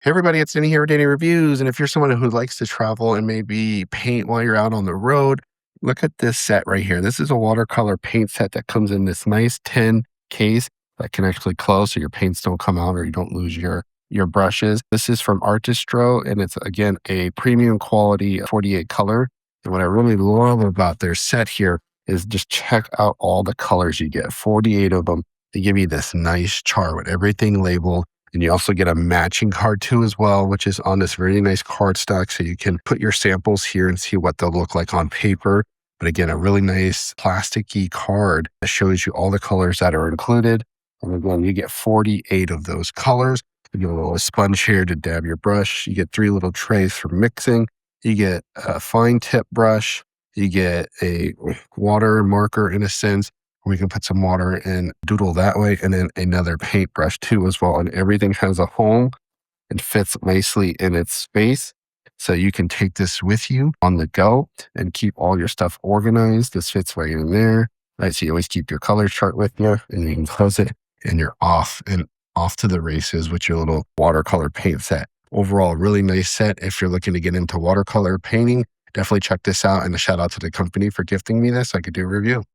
Hey everybody, it's Danny here with Danny Reviews. And if you're someone who likes to travel and maybe paint while you're out on the road, look at this set right here. This is a watercolor paint set that comes in this nice tin case that can actually close so your paints don't come out or you don't lose your brushes. This is from Artistro, and it's again a premium quality 48 color. And what I really love about their set here is just check out all the colors you get, 48 of them. They give you this nice chart with everything labeled. And you also get a matching card too as well, which is on this very nice cardstock. So you can put your samples here and see what they'll look like on paper. But again, a really nice plasticky card that shows you all the colors that are included. And again, you get 48 of those colors. You get a little sponge here to dab your brush. You get 3 little trays for mixing. You get a fine tip brush. You get a water marker in a sense. We can put some water and doodle that way, and then another paintbrush too as well. And everything has a hole and fits nicely in its space. So you can take this with you on the go and keep all your stuff organized. This fits right in there. Right, so you always keep your color chart with you, and you can close it, and you're off to the races with your little watercolor paint set. Overall, really nice set. If you're looking to get into watercolor painting, definitely check this out. And a shout out to the company for gifting me this so I could do a review.